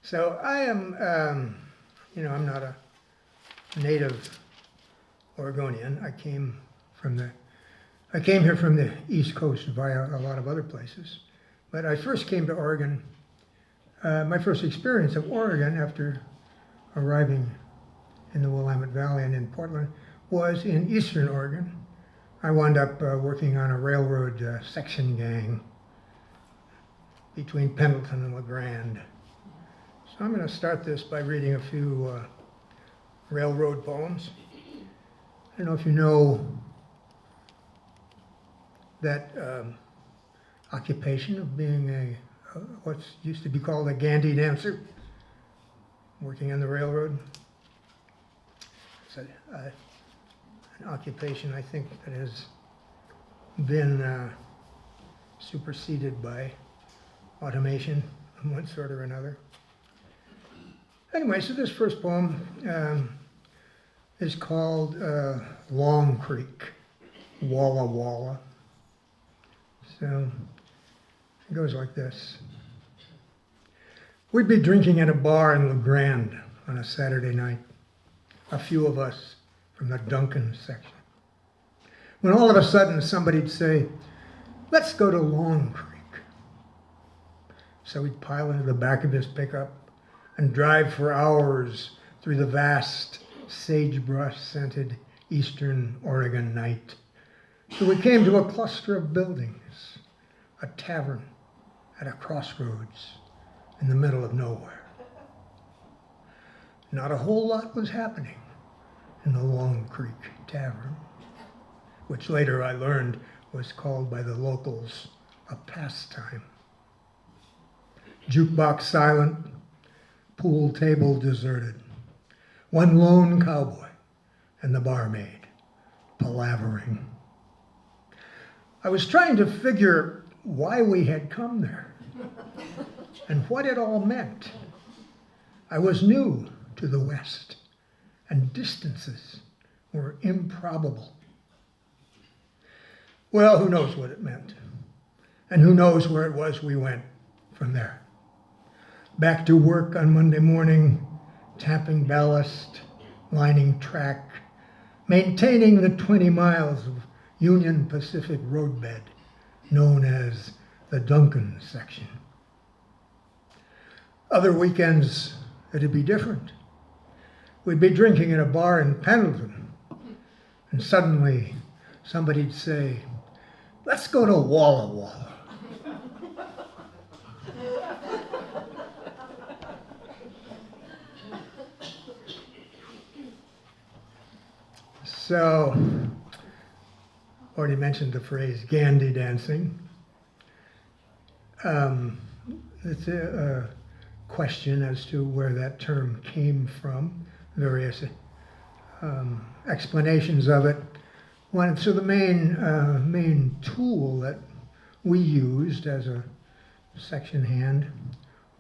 So I am, I'm not a native Oregonian. I came here from the East Coast via a lot of other places. But I first came to Oregon, my first experience of Oregon after arriving in the Willamette Valley and in Portland was in Eastern Oregon. I wound up working on a railroad section gang between Pendleton and LeGrand. So I'm going to start this by reading a few railroad poems. I don't know if you know that occupation of being what's used to be called a Gandhi dancer, working on the railroad. It's an occupation I think that has been superseded by automation of one sort or another. Anyway, so this first poem is called Long Creek, Walla Walla. So it goes like this. We'd be drinking at a bar in LeGrand on a Saturday night, a few of us from the Duncan section, when all of a sudden somebody'd say, "Let's go to Long Creek." So we'd pile into the back of his pickup and drive for hours through the vast sagebrush-scented eastern Oregon night, till we came to a cluster of buildings, a tavern at a crossroads in the middle of nowhere. Not a whole lot was happening in the Long Creek Tavern, which later I learned was called by the locals a pastime. Jukebox silent, pool table deserted, one lone cowboy and the barmaid palavering. I was trying to figure why we had come there and what it all meant. I was new to the West, and distances were improbable. Well, who knows what it meant, and who knows where it was we went from there. Back to work on Monday morning, tapping ballast, lining track, maintaining the 20 miles of Union Pacific roadbed known as the Duncan section. Other weekends, it'd be different. We'd be drinking at a bar in Pendleton, and suddenly somebody'd say, "Let's go to Walla Walla." So, already mentioned the phrase Gandhi dancing. It's a question as to where that term came from, various explanations of it. So the main tool that we used as a section hand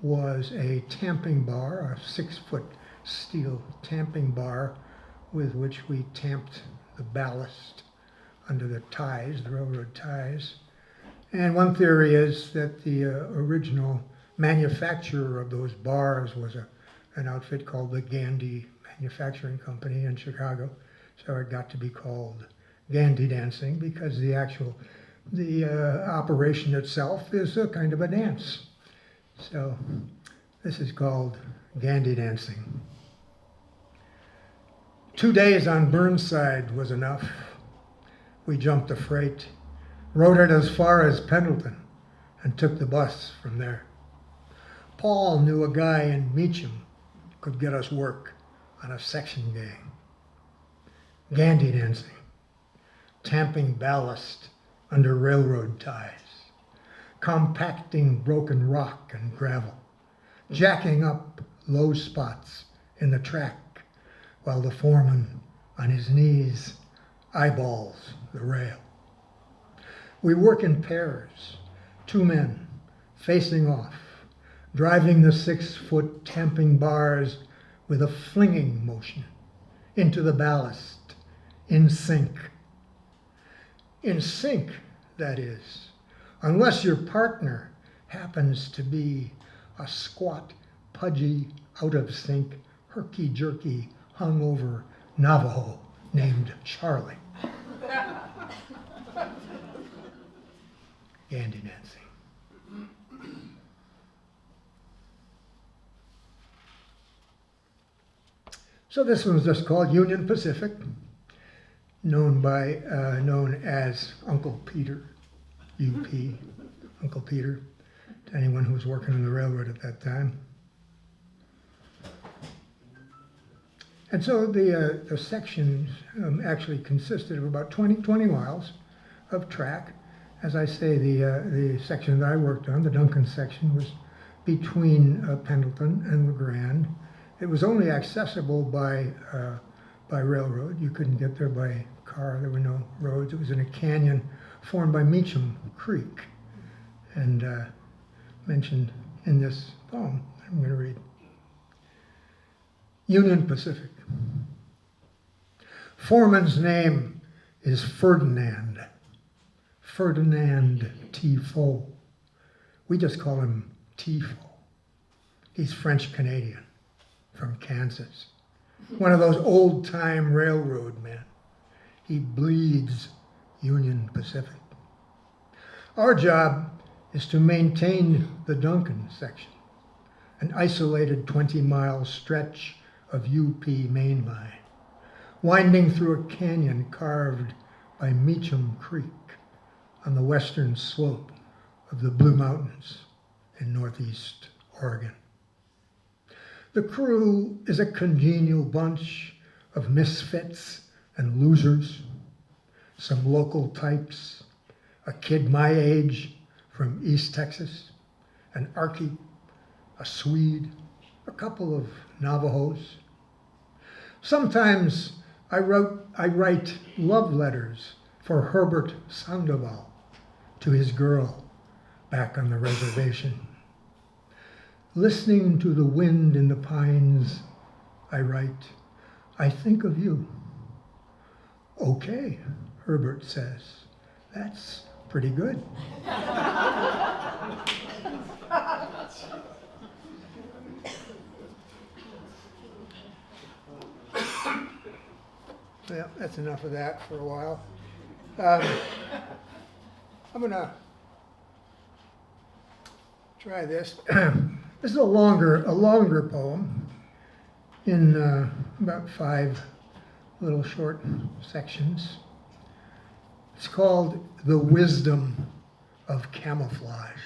was a tamping bar, a 6-foot steel tamping bar with which we tamped the ballast under the ties, the railroad ties. And one theory is that the original manufacturer of those bars was an outfit called the Gandhi Manufacturing Company in Chicago. So it got to be called Gandhi dancing because the operation itself is a kind of a dance. So this is called Gandhi dancing. 2 days on Burnside was enough. We jumped the freight, rode it as far as Pendleton, and took the bus from there. Paul knew a guy in Meacham could get us work on a section gang. Gandhi dancing, tamping ballast under railroad ties, compacting broken rock and gravel, jacking up low spots in the track while the foreman on his knees eyeballs the rail. We work in pairs, 2 men facing off, driving the 6-foot tamping bars with a flinging motion into the ballast, in sync. In sync, that is, unless your partner happens to be a squat pudgy, out-of-sync, herky-jerky, hungover Navajo named Charlie. Andy Nancy. So this one's just called Union Pacific, known as Uncle Peter, UP, Uncle Peter, to anyone who was working on the railroad at that time. And so the section actually consisted of about 20 miles of track. As I say, the section that I worked on, the Duncan section, was between Pendleton and LeGrand. It was only accessible by railroad. You couldn't get there by car. There were no roads. It was in a canyon formed by Meacham Creek, and mentioned in this poem I'm going to read. Union Pacific. Foreman's name is Ferdinand Tifo. We just call him Tifo. He's French-Canadian from Kansas. One of those old-time railroad men. He bleeds Union Pacific. Our job is to maintain the Duncan section, an isolated 20-mile stretch of UP main line, winding through a canyon carved by Meacham Creek on the western slope of the Blue Mountains in northeast Oregon. The crew is a congenial bunch of misfits and losers, some local types, a kid my age from East Texas, an Arkie, a Swede, a couple of Navajos. Sometimes I write love letters for Herbert Sandoval to his girl back on the reservation. Listening to the wind in the pines, I write, I think of you. Okay, Herbert says, that's pretty good. Yeah, that's enough of that for a while. I'm gonna try this. This is a longer poem in about 5 little short sections. It's called The Wisdom of Camouflage.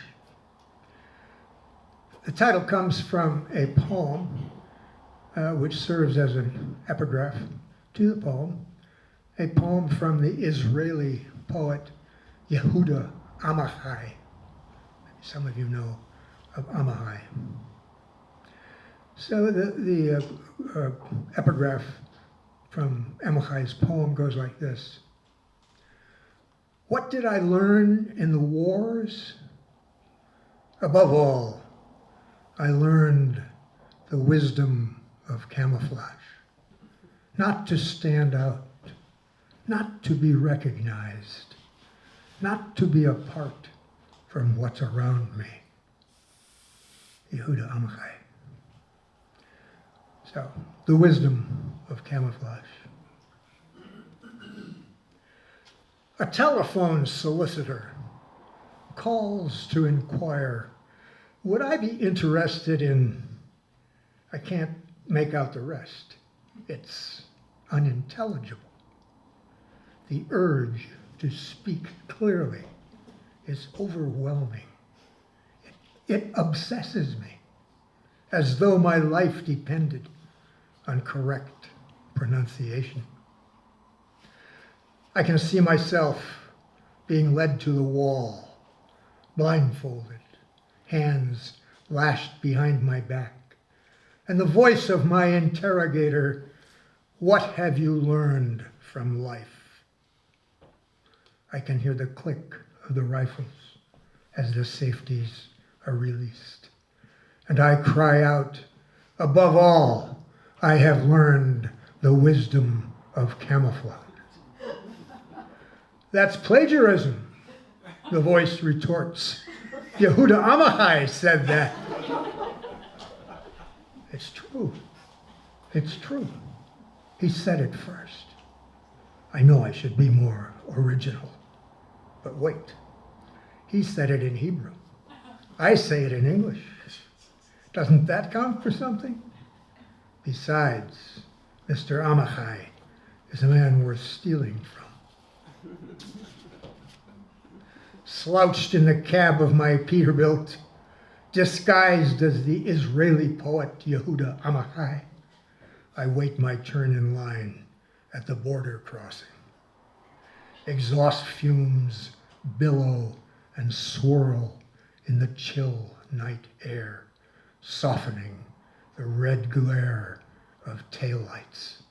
The title comes from a poem which serves as an epigraph to the poem, a poem from the Israeli poet Yehuda Amichai. Some of you know of Amichai. So the epigraph from Amichai's poem goes like this. What did I learn in the wars? Above all, I learned the wisdom of camouflage. Not to stand out, not to be recognized, not to be apart from what's around me. Yehuda Amichai. So, the wisdom of camouflage. A telephone solicitor calls to inquire, would I be interested in, I can't make out the rest. It's unintelligible. The urge to speak clearly is overwhelming. It obsesses me, as though my life depended on correct pronunciation. I can see myself being led to the wall, blindfolded, hands lashed behind my back, and the voice of my interrogator, what have you learned from life? I can hear the click of the rifles as the safeties are released. And I cry out, above all, I have learned the wisdom of camouflage. That's plagiarism, the voice retorts. Yehuda Amichai said that. It's true. It's true. He said it first. I know I should be more original. But wait. He said it in Hebrew. I say it in English. Doesn't that count for something? Besides, Mr. Amachai is a man worth stealing from. Slouched in the cab of my Peterbilt, disguised as the Israeli poet Yehuda Amachai, I wait my turn in line at the border crossing. Exhaust fumes billow and swirl in the chill night air, softening the red glare of taillights.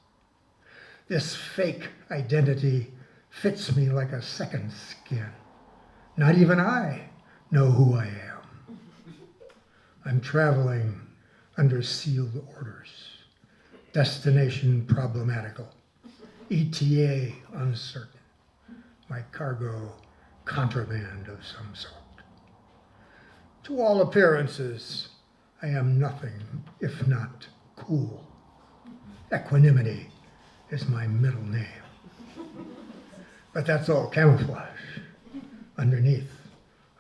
This fake identity fits me like a second skin. Not even I know who I am. I'm traveling under sealed orders. Destination problematical. ETA uncertain. My cargo contraband of some sort. To all appearances, I am nothing if not cool. Equanimity is my middle name. But that's all camouflage. Underneath,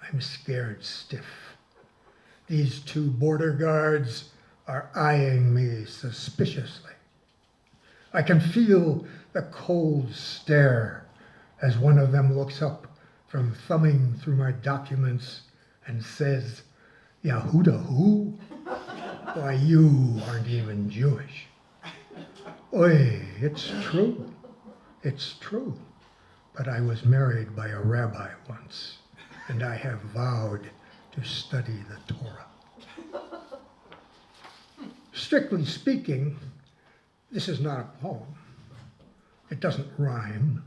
I'm scared stiff. These two border guards are eyeing me suspiciously. I can feel the cold stare as one of them looks up from thumbing through my documents and says, Yehuda who? Why, you aren't even Jewish. Oy, it's true. It's true. But I was married by a rabbi once, and I have vowed to study the Torah. Strictly speaking, this is not a poem. It doesn't rhyme,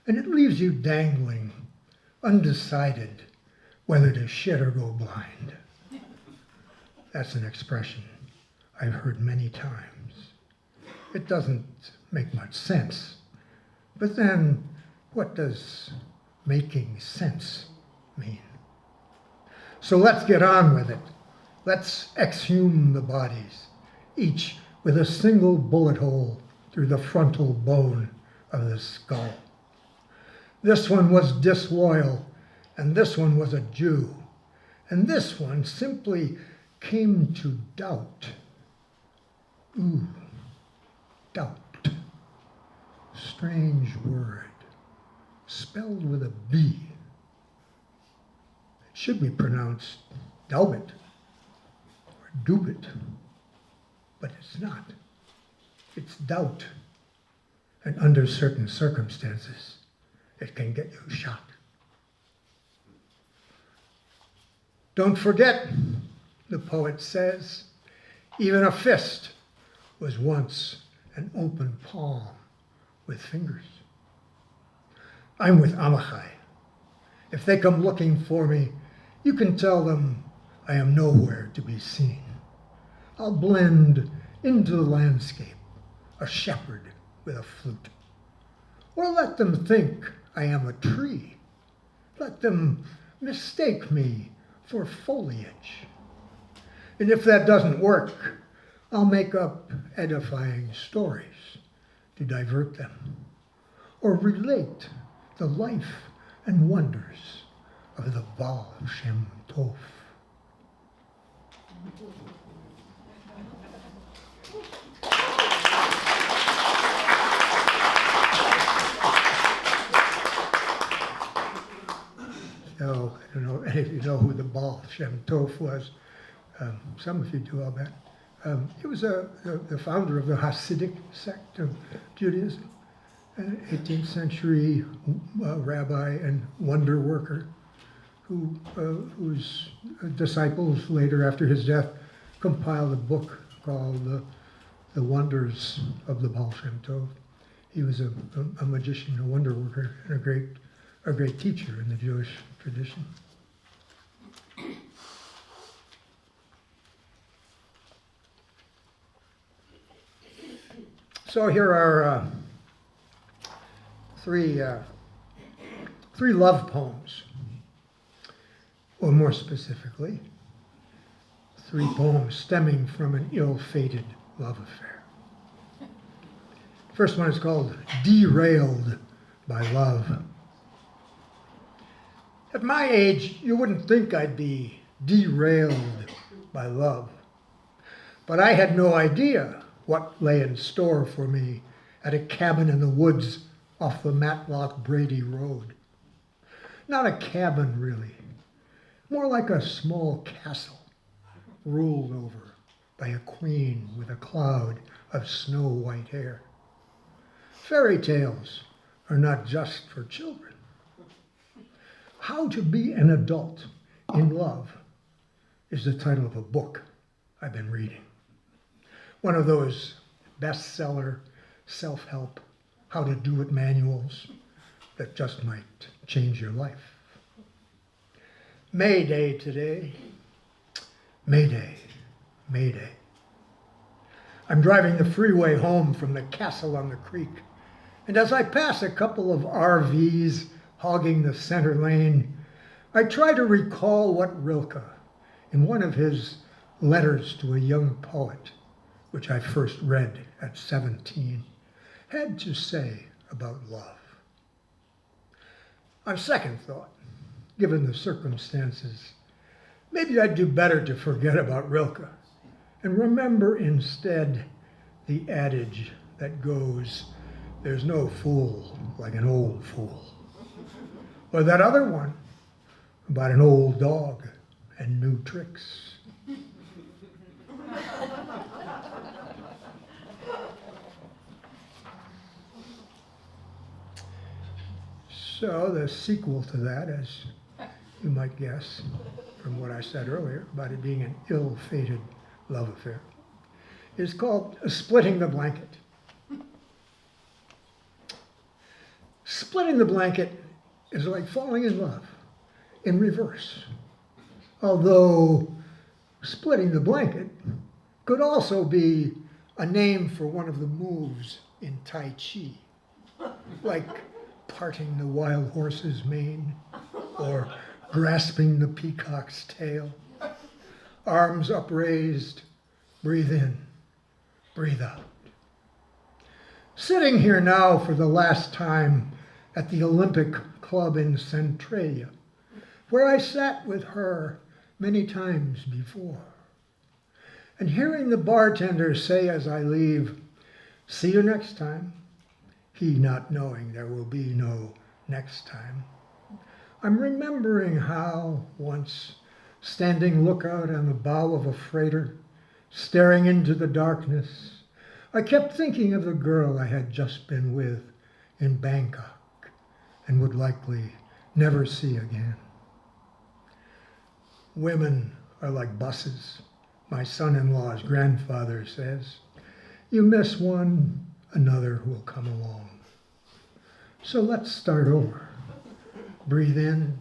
and it leaves you dangling, undecided whether to shit or go blind. That's an expression I've heard many times. It doesn't make much sense, but then what does making sense mean? So let's get on with it. Let's exhume the bodies, each with a single bullet hole through the frontal bone of the skull. This one was disloyal, and this one was a Jew, and this one simply came to doubt. Ooh, doubt. Strange word, spelled with a B. It should be pronounced Daubit or Dubit, but it's not. It's doubt, and under certain circumstances, it can get you shot. Don't forget, the poet says, even a fist was once an open palm with fingers. I'm with Amachai. If they come looking for me, you can tell them I am nowhere to be seen. I'll blend into the landscape, a shepherd with a flute. Or let them think I am a tree. Let them mistake me for foliage. And if that doesn't work, I'll make up edifying stories to divert them, or relate the life and wonders of the Baal Shem Tov. So, I don't know any of you know who the Baal Shem Tov was. Some of you do, I'll bet. He was the founder of the Hasidic sect of Judaism, an 18th century rabbi and wonder worker whose disciples later, after his death, compiled a book called The Wonders of the Baal Shem Tov. He was a magician, a wonder worker, and a great teacher in the Jewish tradition. So here are three love poems, or more specifically, 3 poems stemming from an ill-fated love affair. First one is called Derailed by Love. At my age, you wouldn't think I'd be derailed by love, but I had no idea what lay in store for me at a cabin in the woods off the Matlock Brady Road. Not a cabin, really, more like a small castle ruled over by a queen with a cloud of snow-white hair. Fairy tales are not just for children. How to Be an Adult in Love is the title of a book I've been reading. One of those bestseller self-help, how-to-do-it manuals that just might change your life. May Day today. May Day, May Day. I'm driving the freeway home from the castle on the creek, and as I pass a couple of RVs hogging the center lane, I try to recall what Rilke, in one of his letters to a young poet, which I first read at 17, had to say about love. On second thought, given the circumstances, maybe I'd do better to forget about Rilke and remember instead the adage that goes, "There's no fool like an old fool." Or that other one about an old dog and new tricks. So the sequel to that, as you might guess from what I said earlier about it being an ill-fated love affair, is called Splitting the Blanket. Splitting the blanket is like falling in love in reverse. Although splitting the blanket could also be a name for one of the moves in Tai Chi, like parting the wild horse's mane or grasping the peacock's tail. Arms upraised, breathe in, breathe out. Sitting here now for the last time at the Olympic Club in Centralia, where I sat with her many times before, and hearing the bartender say as I leave, "See you next time," he not knowing there will be no next time, I'm remembering how once, standing lookout on the bow of a freighter, staring into the darkness, I kept thinking of the girl I had just been with in Bangkok and would likely never see again. Women are like buses, my son-in-law's grandfather says. You miss one, another will come along. So let's start over. Breathe in,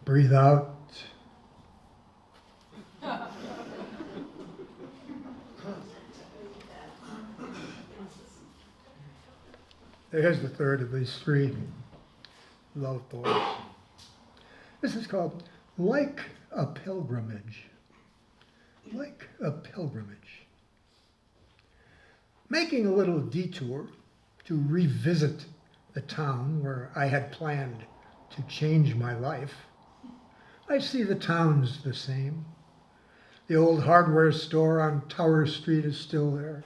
breathe out. There's the third of these 3 love poems. This is called Like a Pilgrimage. Like a pilgrimage. Making a little detour to revisit the town where I had planned to change my life, I see the town's the same. The old hardware store on Tower Street is still there,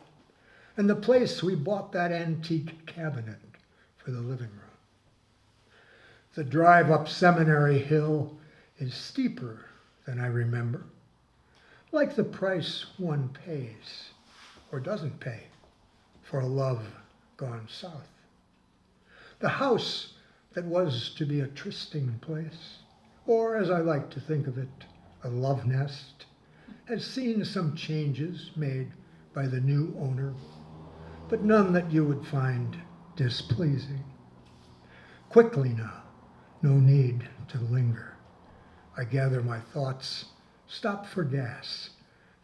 and the place we bought that antique cabinet for the living room. The drive up Seminary Hill is steeper than I remember, like the price one pays or doesn't pay for a love gone south. The house that was to be a trysting place, or as I like to think of it, a love nest, has seen some changes made by the new owner, but none that you would find displeasing. Quickly now, no need to linger. I gather my thoughts, stop for gas,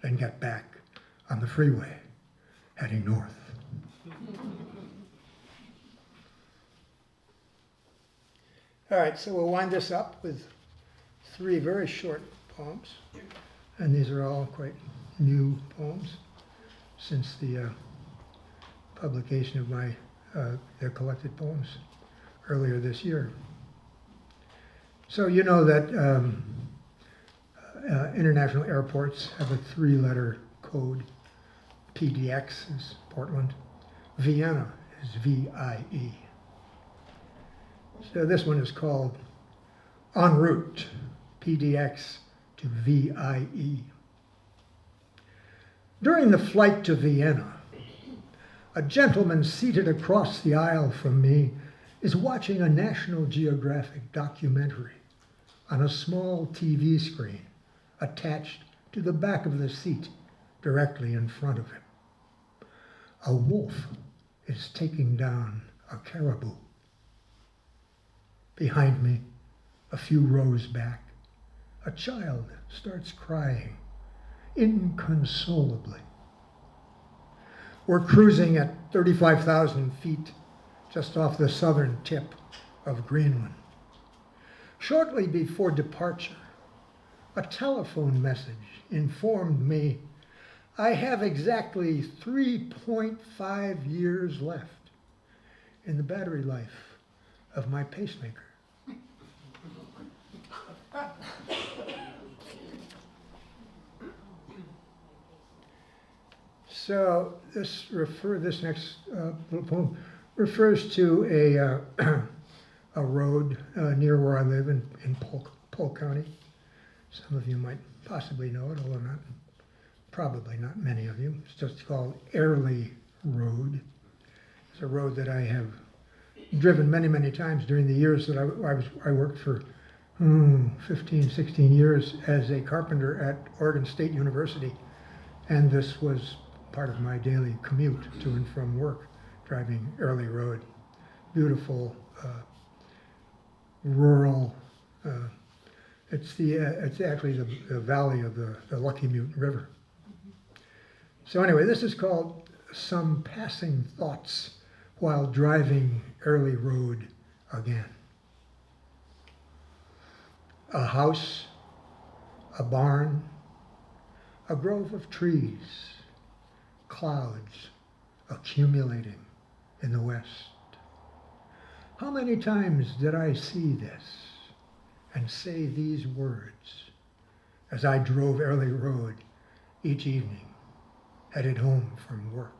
then get back on the freeway, heading north. All right, so we'll wind this up with 3 very short poems. And these are all quite new poems since the publication of their collected poems earlier this year. So you know that international airports have a 3-letter code. PDX is Portland. Vienna is VIE. So this one is called En route, PDX to VIE. During the flight to Vienna, a gentleman seated across the aisle from me is watching a National Geographic documentary on a small TV screen attached to the back of the seat directly in front of him. A wolf is taking down a caribou. Behind me, a few rows back, a child starts crying inconsolably. We're cruising at 35,000 feet just off the southern tip of Greenland. Shortly before departure, a telephone message informed me I have exactly 3.5 years left in the battery life of my pacemaker. So this next little poem refers to a road near where I live in Polk County. Some of you might possibly know it, although probably not many of you. It's just called Airlie Road. It's a road that I have driven many, many times during the years that I worked for 15, 16 years as a carpenter at Oregon State University. And this was part of my daily commute to and from work, driving Airlie Road. Beautiful, rural, it's actually the valley of the Lucky Mute River. So anyway, this is called Some Passing Thoughts While Driving Airlie Road Again. A house, a barn, a grove of trees, clouds accumulating in the west. How many times did I see this and say these words as I drove Airlie Road each evening, headed home from work?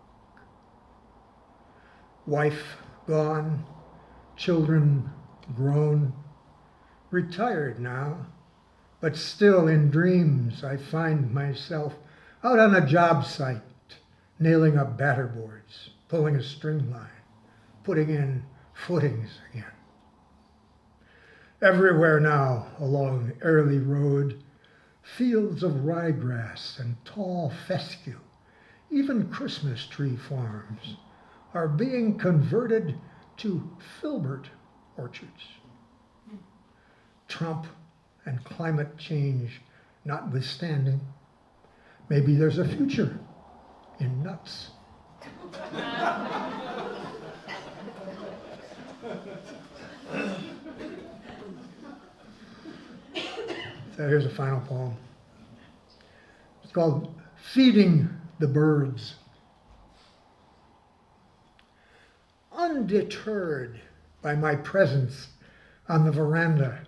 Wife gone, children grown, retired now, but still in dreams I find myself out on a job site, nailing up batterboards, pulling a string line, putting in footings again. Everywhere now along Airlie Road, fields of ryegrass and tall fescue, even Christmas tree farms, are being converted to filbert orchards. Trump and climate change notwithstanding, maybe there's a future in nuts. So here's a final poem. It's called Feeding the Birds. Undeterred by my presence on the veranda,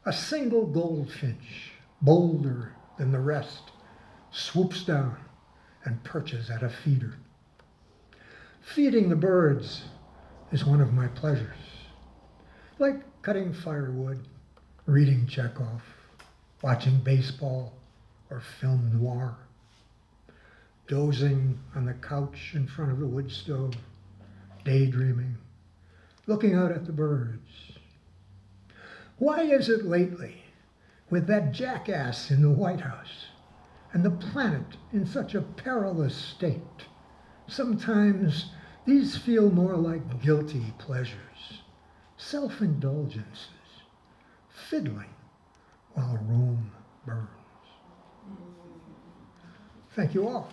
a single goldfinch, bolder than the rest, swoops down and perches at a feeder. Feeding the birds is one of my pleasures, like cutting firewood, reading Chekhov, watching baseball or film noir, dozing on the couch in front of the wood stove, daydreaming, looking out at the birds. Why is it lately, with that jackass in the White House and the planet in such a perilous state, sometimes these feel more like guilty pleasures, self-indulgences, fiddling while Rome burns? Thank you all.